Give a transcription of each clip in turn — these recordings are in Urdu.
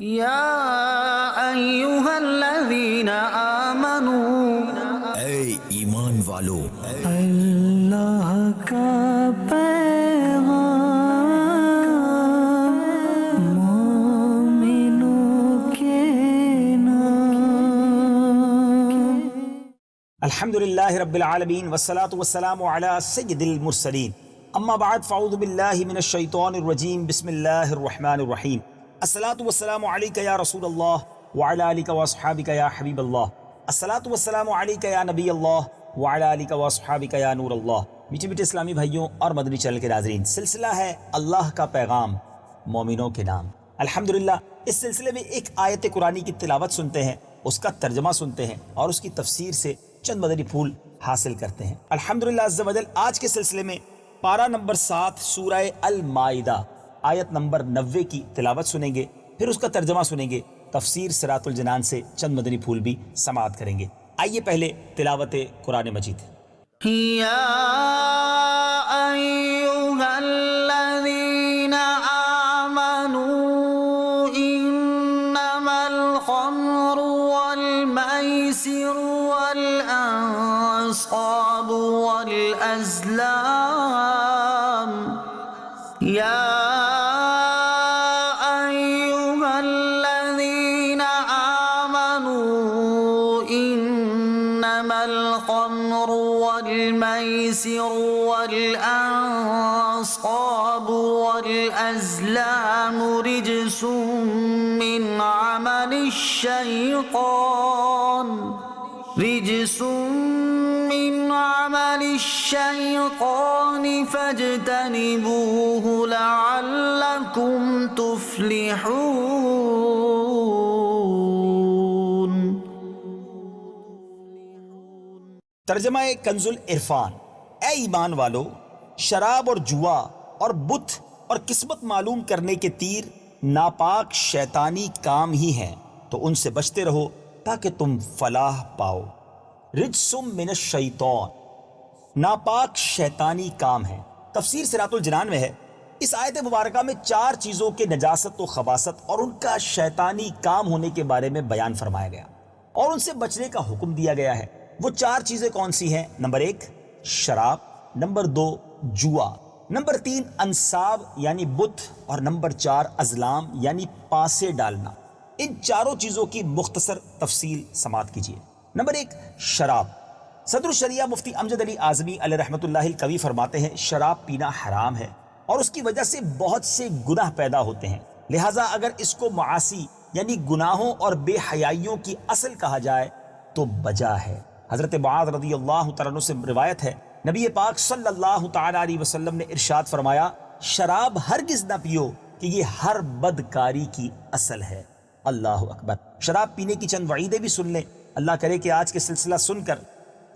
یا ایہا الذین آمنوا، اے ایمان والو، اللہ کا پیغام مومنوں کے نام۔ الحمدللہ رب العالمین والصلاة والسلام علی سید المرسلین، اما بعد فاعوذ باللہ من الشیطان الرجیم، بسم اللہ الرحمن الرحیم۔ الصلاة والسلام علیک یا رسول اللہ وعلی آلک واصحابک یا حبیب اللہ، الصلاة والسلام علیک یا نبی اللہ وعلی آلک واصحابک یا نور اللہ۔ میٹھے میٹھے اسلامی بھائیوں اور مدنی چینل کے ناظرین، سلسلہ ہے اللہ کا پیغام مومنوں کے نام۔ الحمدللہ اس سلسلے میں ایک آیت قرآنی کی تلاوت سنتے ہیں، اس کا ترجمہ سنتے ہیں اور اس کی تفسیر سے چند مدنی پھول حاصل کرتے ہیں۔ الحمدللہ عز و جل آج کے سلسلے میں پارہ نمبر 7 سورہ المائدہ آیت نمبر 90 کی تلاوت سنیں گے، پھر اس کا ترجمہ سنیں گے، تفسیر صراط الجنان سے چند مدنی پھول بھی سماعت کریں گے۔ آئیے پہلے تلاوت قرآن مجید۔ یا ایہا الذین آمنوا انما الخمر والمیسر والانصاب والازلام یا ایہا الذین آمنوا انما الخمر والمیسر والانصاب والازلام رجس من عمل الشیطان فاجتنبوه لعلکم تفلحون۔ ترجمہ کنز العرفان۔ اے ایمان والو، شراب اور جوا اور بت اور قسمت معلوم کرنے کے تیر ناپاک شیطانی کام ہی ہیں، تو ان سے بچتے رہو تاکہ تم فلاح پاؤ۔ رجسم من الشیطان، ناپاک شیطانی کام ہے۔ تفسیر صراط الجنان میں ہے، اس آیت مبارکہ میں 4 چیزوں کے نجاست و خباثت اور ان کا شیطانی کام ہونے کے بارے میں بیان فرمایا گیا اور ان سے بچنے کا حکم دیا گیا ہے۔ وہ 4 چیزیں کون سی ہیں؟ نمبر 1 شراب، نمبر 2 جوا، نمبر 3 انصاب یعنی بت، اور نمبر 4 ازلام یعنی پاسے ڈالنا۔ ان چاروں چیزوں کی مختصر تفصیل سماعت کیجیے۔ نمبر 1 شراب۔ صدر الشریعہ مفتی امجد علی اعظمی علیہ رحمۃ اللہ القوی فرماتے ہیں شراب پینا حرام ہے اور اس کی وجہ سے بہت سے گناہ پیدا ہوتے ہیں، لہٰذا اگر اس کو معاصی یعنی گناہوں اور بے حیائیوں کی اصل کہا جائے تو بجا ہے۔ حضرت معاذ رضی اللہ تعالیٰ عنہ سے روایت ہے، نبی پاک صلی اللہ تعالیٰ علیہ وسلم نے ارشاد فرمایا شراب ہرگز نہ پیو کہ یہ ہر بدکاری کی اصل ہے۔ اللہ اکبر۔ شراب پینے کی چند وعیدیں بھی سن لیں۔ اللہ کرے کہ آج کے سلسلہ سن کر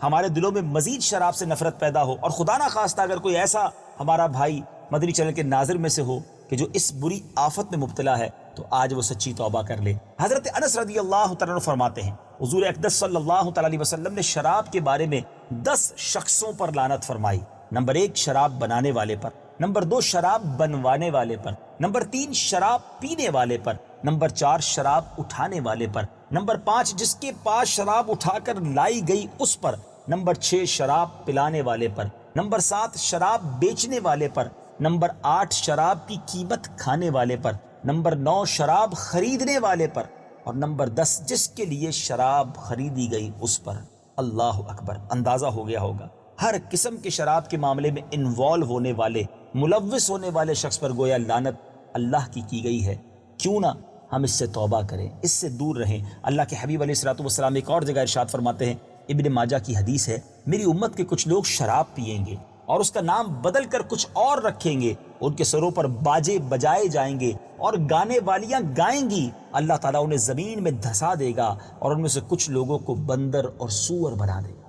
ہمارے دلوں میں مزید شراب سے نفرت پیدا ہو، اور خدا نہ خواستہ اگر کوئی ایسا ہمارا بھائی مدنی چینل کے ناظر میں سے ہو کہ جو اس بری آفت میں مبتلا ہے تو آج وہ سچی توبہ کر لے۔ حضرت انس رضی اللہ تعالیٰ عنہ فرماتے ہیں حضور اقدس صلی اللہ تعالیٰ علیہ وسلم نے شراب کے بارے میں 10 شخصوں پر لعنت فرمائی۔ نمبر 1 شراب بنانے والے پر، نمبر 2 شراب بنوانے والے پر، نمبر 3 شراب پینے والے پر، نمبر 4 شراب اٹھانے والے پر، نمبر 5 جس کے پاس شراب اٹھا کر لائی گئی اس پر، نمبر 6 شراب پلانے والے پر، نمبر 7 شراب بیچنے والے پر، نمبر 8 شراب کی قیمت کھانے والے پر، نمبر 9 شراب خریدنے والے پر، اور نمبر 10 جس کے لیے شراب خریدی گئی اس پر۔ اللہ اکبر۔ اندازہ ہو گیا ہوگا ہر قسم کے شراب کے معاملے میں انوالو ہونے والے، ملوث ہونے والے شخص پر گویا لعنت اللہ کی گئی ہے۔ کیوں نہ ہم اس سے توبہ کریں، اس سے دور رہیں۔ اللہ کے حبیب علیہ الصلوۃ والسلام ایک اور جگہ ارشاد فرماتے ہیں، ابن ماجہ کی حدیث ہے، میری امت کے کچھ لوگ شراب پئیں گے اور اس کا نام بدل کر کچھ اور رکھیں گے، ان کے سروں پر باجے بجائے جائیں گے اور گانے والیاں گائیں گی، اللہ تعالیٰ انہیں زمین میں دھسا دے گا اور ان میں سے کچھ لوگوں کو بندر اور سور بنا دے گا۔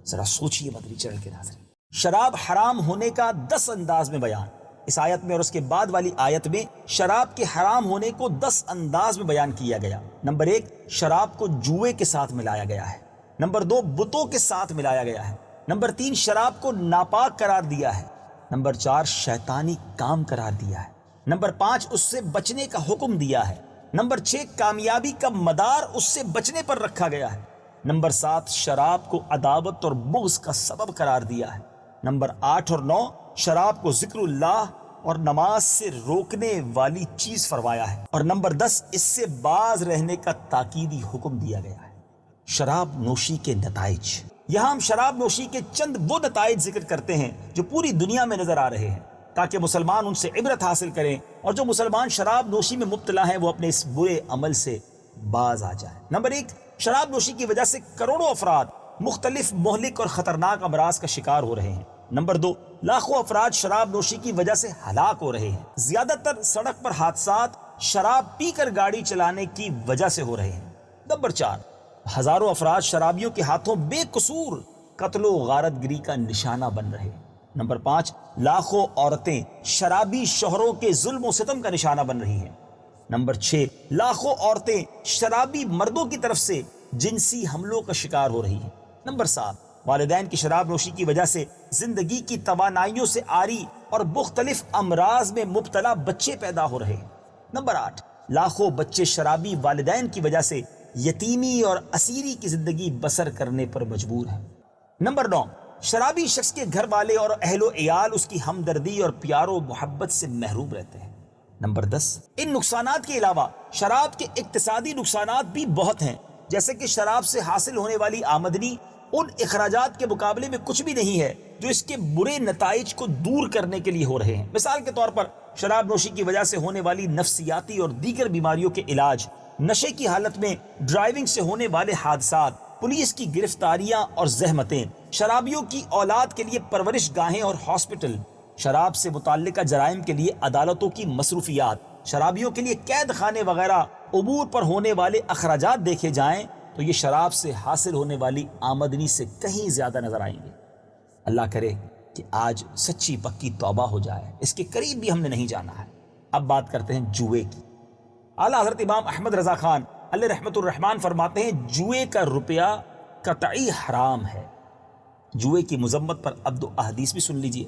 ذرا سوچئے مدنی چینل کے ناظرین، شراب حرام ہونے کا 10 انداز میں بیان اس آیت میں، اور اس کے بعد والی آیت میں شراب کے حرام ہونے کو 10 انداز میں بیان کیا گیا۔ نمبر 1 شراب کو جوئے کے ساتھ ملایا گیا ہے، نمبر 2 بتوں کے ساتھ ملایا گیا ہے، نمبر 3 شراب کو ناپاک قرار دیا ہے، نمبر 4 شیطانی کام قرار دیا ہے، نمبر 5 اس سے بچنے کا حکم دیا ہے، نمبر 6 کامیابی کا مدار اس سے بچنے پر رکھا گیا ہے۔ نمبر 7 شراب کو عداوت اور بغض کا سبب قرار دیا ہے۔ نمبر 8 اور 9 شراب کو ذکر اللہ اور نماز سے روکنے والی چیز فرمایا ہے۔ اور نمبر 10 اس سے باز رہنے کا تاکیدی حکم دیا گیا ہے۔ شراب نوشی کے نتائج۔ یہاں ہم شراب نوشی کے چند وہ نتائج ذکر کرتے ہیں جو پوری دنیا میں نظر آ رہے ہیں، تاکہ مسلمان ان سے عبرت حاصل کریں، اور جو مسلمان شراب نوشی میں مبتلا ہیں وہ اپنے اس برے عمل سے باز آ جائیں۔ نمبر 1 شراب نوشی کی وجہ سے کروڑوں افراد مختلف مہلک اور خطرناک امراض کا شکار ہو رہے ہیں۔ نمبر 2 لاکھوں افراد شراب نوشی کی وجہ سے ہلاک ہو رہے ہیں۔ زیادہ تر سڑک پر حادثات شراب پی کر گاڑی چلانے کی وجہ سے ہو رہے ہیں۔ نمبر 4 ہزاروں افراد شرابیوں کے ہاتھوں بے قصور قتل و غارت گری کا نشانہ بن رہے ہیں۔ نمبر 5 لاکھوں عورتیں شرابی شوہروں کے ظلم و ستم کا نشانہ بن رہی ہیں۔ نمبر 6 لاکھوں عورتیں شرابی مردوں کی طرف سے جنسی حملوں کا شکار ہو رہی ہیں۔ نمبر 7 والدین کی شراب نوشی کی وجہ سے زندگی کی توانائیوں سے عاری اور مختلف امراض میں مبتلا بچے پیدا ہو رہے ہیں۔ نمبر 8 لاکھوں بچے شرابی والدین کی وجہ سے یتیمی اور اسیری کی زندگی بسر کرنے پر مجبور ہیں۔ نمبر 9 شرابی شخص کے گھر والے اور اہل و عیال اس کی ہمدردی اور پیار و محبت سے محروم رہتے ہیں۔ نمبر 10 ان نقصانات کے علاوہ شراب کے اقتصادی نقصانات بھی بہت ہیں، جیسے کہ شراب سے حاصل ہونے والی آمدنی ان اخراجات کے مقابلے میں کچھ بھی نہیں ہے جو اس کے برے نتائج کو دور کرنے کے لیے ہو رہے ہیں۔ مثال کے طور پر شراب نوشی کی وجہ سے ہونے والی نفسیاتی اور دیگر بیماریوں کے علاج، نشے کی حالت میں ڈرائیونگ سے ہونے والے حادثات، پولیس کی گرفتاریاں اور زحمتیں، شرابیوں کی اولاد کے لیے پرورش گاہیں اور ہاسپٹل، شراب سے متعلقہ جرائم کے لیے عدالتوں کی مصروفیات، شرابیوں کے لیے قید خانے وغیرہ امور پر ہونے والے اخراجات دیکھے جائیں تو یہ شراب سے حاصل ہونے والی آمدنی سے کہیں زیادہ نظر آئیں گے۔ اللہ کرے کہ آج سچی پکی توبہ ہو جائے، اس کے قریب بھی ہم نے نہیں جانا ہے۔ اب بات کرتے ہیں جوئے کی۔ اعلیٰ حضرت امام احمد رضا خان علیہ رحمت الرحمن فرماتے ہیں جوئے کا روپیہ قطعی حرام ہے۔ جوئے کی مذمت پر اب 2 احادیث بھی سن لیجئے۔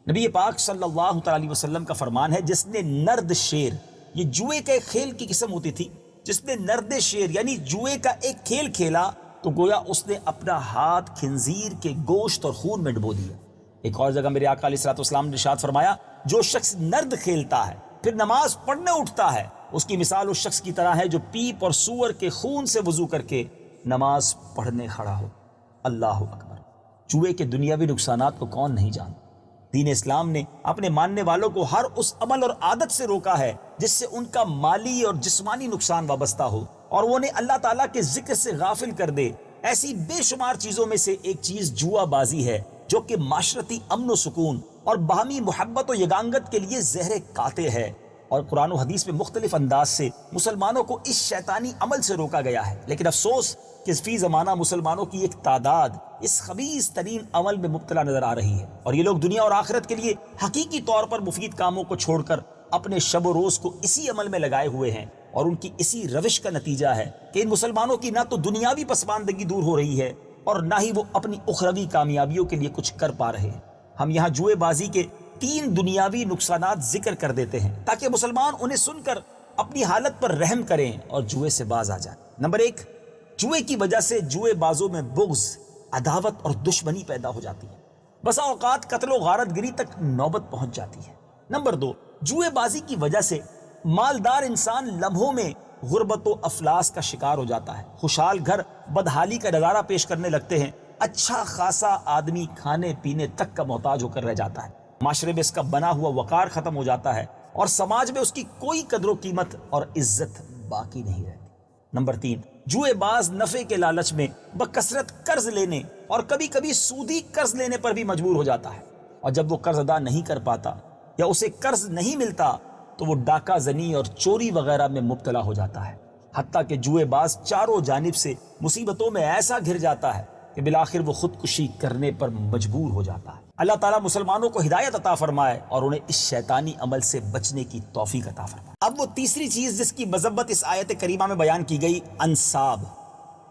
نبی پاک صلی اللہ تعالی علیہ وسلم کا فرمان ہے، جس نے نرد شیر، یہ جوئے کا ایک کھیل کی قسم ہوتی تھی، جس نے نرد شیر یعنی جوئے کا ایک کھیل کھیلا تو گویا اس نے اپنا ہاتھ خنزیر کے گوشت اور خون میں ڈبو دیا۔ ایک اور جگہ میرے آقا علیہ الصلوۃ والسلام نے ارشاد فرمایا، جو شخص نرد کھیلتا ہے پھر نماز پڑھنے اٹھتا ہے، اس کی مثال اس شخص کی طرح ہے جو پیپ اور سور کے خون سے وضو کر کے نماز پڑھنے کھڑا ہو۔ اللہ اکبر۔ جوئے کے دنیاوی نقصانات کو کون نہیں جانتا؟ دین اسلام نے اپنے ماننے والوں کو ہر اس عمل اور عادت سے روکا ہے جس سے ان کا مالی اور جسمانی نقصان وابستہ ہو اور وہ انہیں اللہ تعالیٰ کے ذکر سے غافل کر دے۔ ایسی بے شمار چیزوں میں سے ایک چیز جوا بازی ہے جو کہ معاشرتی امن و سکون اور باہمی محبت و یگانگت کے لیے زہر قاتل ہے، اور قرآن و حدیث میں مختلف انداز سے مسلمانوں کو اس شیطانی عمل سے روکا گیا ہے۔ لیکن افسوس کہ فی زمانہ مسلمانوں کی ایک تعداد اس خبیث ترین عمل میں مبتلا نظر آ رہی ہے، اور یہ لوگ دنیا اور آخرت کے لیے حقیقی طور پر مفید کاموں کو چھوڑ کر اپنے شب و روز کو اسی عمل میں لگائے ہوئے ہیں، اور ان کی اسی روش کا نتیجہ ہے کہ ان مسلمانوں کی نہ تو دنیاوی پسماندگی دور ہو رہی ہے اور نہ ہی وہ اپنی اخروی کامیابیوں کے لیے کچھ کر پا رہے ہیں۔ ہم یہاں جوئے بازی کے 3 دنیاوی نقصانات ذکر کر دیتے ہیں تاکہ مسلمان انہیں سن کر اپنی حالت پر رحم کریں اور جوئے سے باز آ جائیں۔ نمبر 1 جوئے کی وجہ سے جوئے بازوں میں بغض، عداوت اور دشمنی پیدا ہو جاتی ہے، بسا اوقات قتل و غارت گری تک نوبت پہنچ جاتی ہے۔ نمبر 2 جوئے بازی کی وجہ سے مالدار انسان لمحوں میں غربت و افلاس کا شکار ہو جاتا ہے، خوشحال گھر بدحالی کا نظارہ پیش کرنے لگتے ہیں، اچھا خاصا آدمی کھانے پینے تک کا محتاج ہو کر رہ جاتا ہے، معاشرے میں اس کا بنا ہوا وقار ختم ہو جاتا ہے اور سماج میں اس کی کوئی قدر و قیمت اور عزت باقی نہیں رہتی۔ نمبر 3 جوئے باز نفع کے لالچ میں بکثرت قرض لینے اور کبھی کبھی سودی قرض لینے پر بھی مجبور ہو جاتا ہے، اور جب وہ قرض ادا نہیں کر پاتا یا اسے قرض نہیں ملتا تو وہ ڈاکہ زنی اور چوری وغیرہ میں مبتلا ہو جاتا ہے، حتیٰ کہ جوئے باز چاروں جانب سے مصیبتوں میں ایسا گھر جاتا ہے کہ بالآخر وہ خودکشی کرنے پر مجبور ہو جاتا ہے۔ اللہ تعالیٰ مسلمانوں کو ہدایت عطا فرمائے اور انہیں اس شیطانی عمل سے بچنے کی توفیق عطا فرمائے۔ اب وہ تیسری چیز جس کی مذمت اس آیت کریمہ میں بیان کی گئی، انصاب۔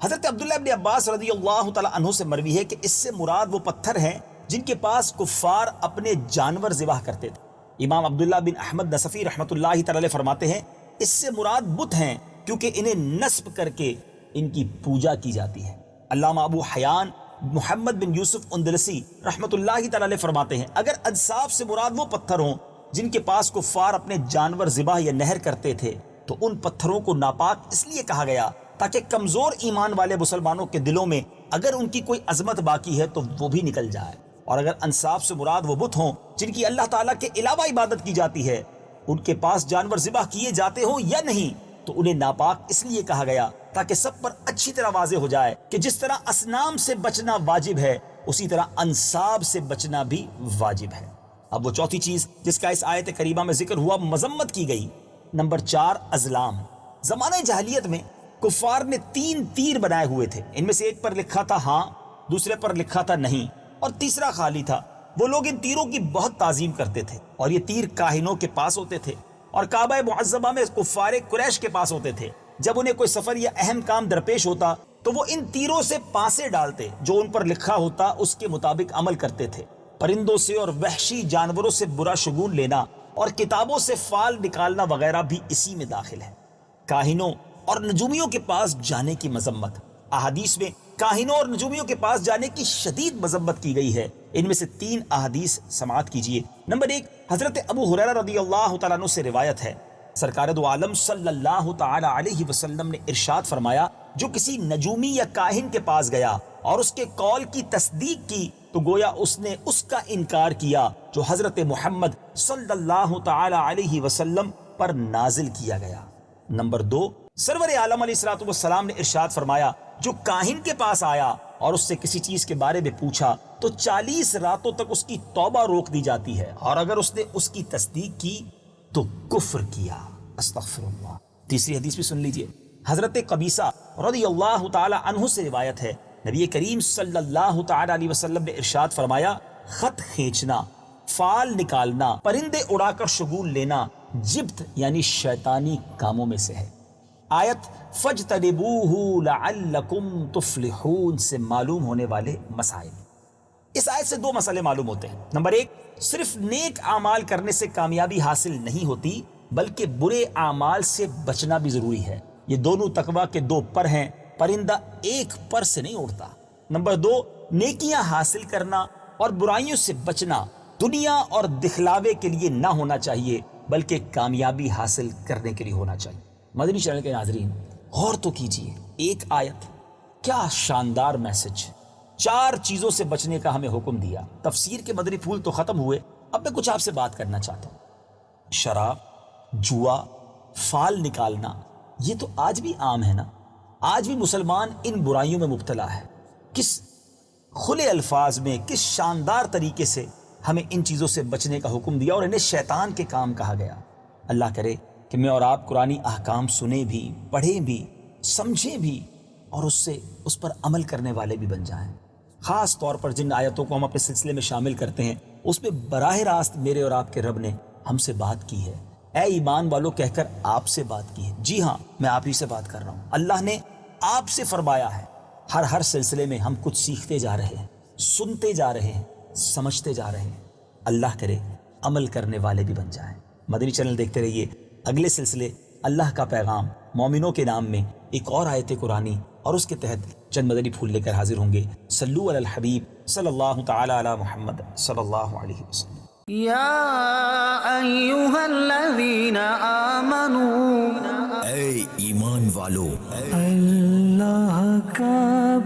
حضرت عبداللہ ابن عباس رضی اللہ تعالیٰ عنہ سے مروی ہے کہ اس سے مراد وہ پتھر ہیں جن کے پاس کفار اپنے جانور ذبح کرتے تھے۔ امام عبداللہ بن احمد نصفی رحمۃ اللہ تعالی فرماتے ہیں اس سے مراد بت ہیں کیونکہ انہیں نصب کر کے ان کی پوجا کی جاتی ہے۔ علامہ ابو حیان محمد بن یوسف اندلسی رحمۃ اللہ تعالی علیہ فرماتے ہیں اگر انصاف سے مراد وہ پتھر ہوں جن کے پاس کفار اپنے جانور ذبح یا نہر کرتے تھے تو ان پتھروں کو ناپاک اس لیے کہا گیا تاکہ کمزور ایمان والے مسلمانوں کے دلوں میں اگر ان کی کوئی عظمت باقی ہے تو وہ بھی نکل جائے، اور اگر انصاف سے مراد وہ بت ہوں جن کی اللہ تعالیٰ کے علاوہ عبادت کی جاتی ہے، ان کے پاس جانور ذبح کیے جاتے ہوں یا نہیں، تو انہیں ناپاک اس لیے کہا گیا تاکہ سب پر اچھی طرح واضح ہو جائے کہ جس طرح اصنام سے بچنا واجب ہے اسی طرح انصاب سے بچنا بھی واجب ہے۔ اب وہ چوتھی چیز جس کا اس آیت کریمہ میں ذکر ہوا مذمت کی گئی، نمبر 4 ازلام۔ زمانہ جاہلیت میں کفار نے 3 تیر بنائے ہوئے تھے، ان میں سے ایک پر لکھا تھا ہاں، دوسرے پر لکھا تھا نہیں، اور تیسرا خالی تھا۔ وہ لوگ ان تیروں کی بہت تعظیم کرتے تھے اور یہ تیر کاہنوں کے پاس ہوتے تھے اور کعبہ معظمہ میں کفار قریش کے پاس ہوتے تھے۔ جب انہیں کوئی سفر یا اہم کام درپیش ہوتا تو وہ ان تیروں سے پانسے ڈالتے، جو ان پر لکھا ہوتا اس کے مطابق عمل کرتے تھے۔ پرندوں سے اور وحشی جانوروں سے برا شگون لینا اور کتابوں سے فال نکالنا وغیرہ بھی اسی میں داخل ہے۔ کاہنوں اور نجومیوں کے پاس جانے کی مذمت، احادیث میں کاہنوں اور نجومیوں کے پاس جانے کی شدید مذمت کی گئی ہے۔ ان میں سے 3 احادیث سماعت کیجیے۔ نمبر 1 حضرت ابو ہریرہ رضی اللہ تعالیٰ عنہ سے روایت ہے، سرکار دو عالم صلی اللہ تعالی علیہ وسلم نے ارشاد فرمایا، جو کسی نجومی یا کاہن کے پاس گیا اور اس کے قول کی تصدیق کی تو گویا اس نے اس کا انکار کیا جو حضرت محمد صلی اللہ تعالی علیہ وسلم پر نازل کیا گیا۔ نمبر 2 سرور عالم علیہ الصلوۃ والسلام نے ارشاد فرمایا، جو کاہن کے پاس آیا اور اس سے کسی چیز کے بارے میں پوچھا تو 40 راتوں تک اس کی توبہ روک دی جاتی ہے، اور اگر اس نے اس کی تصدیق کی تو کفر کیا۔ استغفر اللہ۔ تیسری حدیث بھی سن لیجئے، حضرت قبیصہ رضی اللہ تعالی عنہ سے روایت ہے، نبی کریم صلی اللہ تعالی علیہ وسلم نے ارشاد فرمایا، خط کھینچنا، فال نکالنا، پرندے اڑا کر شگون لینا جبت یعنی شیطانی کاموں میں سے ہے۔ آیت فَاجْتَنِبُوهُ لَعَلَّكُمْ تُفْلِحُونَ سے معلوم ہونے والے مسائل۔ اس آیت سے 2 مسئلے معلوم ہوتے ہیں۔ نمبر 1 صرف نیک اعمال کرنے سے کامیابی حاصل نہیں ہوتی بلکہ برے اعمال سے بچنا بھی ضروری ہے۔ یہ دونوں تقویٰ کے 2 پر ہیں، پرندہ ایک پر سے نہیں اڑتا۔ نمبر 2 نیکیاں حاصل کرنا اور برائیوں سے بچنا دنیا اور دکھلاوے کے لیے نہ ہونا چاہیے بلکہ کامیابی حاصل کرنے کے لیے ہونا چاہیے۔ مدنی چینل کے ناظرین غور تو کیجیے، ایک آیت کیا شاندار میسج، 4 چیزوں سے بچنے کا ہمیں حکم دیا۔ تفسیر کے مدنی پھول تو ختم ہوئے، اب میں کچھ آپ سے بات کرنا چاہتا ہوں۔ شراب، جوا، فال نکالنا، یہ تو آج بھی عام ہے نا۔ آج بھی مسلمان ان برائیوں میں مبتلا ہے۔ کس کھلے الفاظ میں، کس شاندار طریقے سے ہمیں ان چیزوں سے بچنے کا حکم دیا اور انہیں شیطان کے کام کہا گیا۔ اللہ کرے کہ میں اور آپ قرآنی احکام سنیں بھی، پڑھیں بھی، سمجھیں بھی اور اس پر عمل کرنے والے بھی بن جائیں۔ خاص طور پر جن آیتوں کو ہم اپنے سلسلے میں شامل کرتے ہیں اس میں براہ راست میرے اور آپ کے رب نے ہم سے بات کی ہے، اے ایمان والو کہہ کر آپ سے بات کی ہے۔ جی ہاں، میں آپ ہی سے بات کر رہا ہوں۔ اللہ نے آپ سے فرمایا ہے۔ ہر سلسلے میں ہم کچھ سیکھتے جا رہے ہیں، سنتے جا رہے ہیں، سمجھتے جا رہے ہیں۔ اللہ کرے عمل کرنے والے بھی بن جائیں۔ مدنی چینل دیکھتے رہیے، اگلے سلسلے اللہ کا پیغام مومنوں کے نام میں ایک اور آیت قرآنی اور اس کے تحت چند مدنی پھول لے کر حاضر ہوں گے۔ صلو علی الحبیب صلی اللہ تعالی علی محمد صلی اللہ علیہ وسلم۔ یا ایہا الذین آمنوا، اے ایمان والو، اللہ کا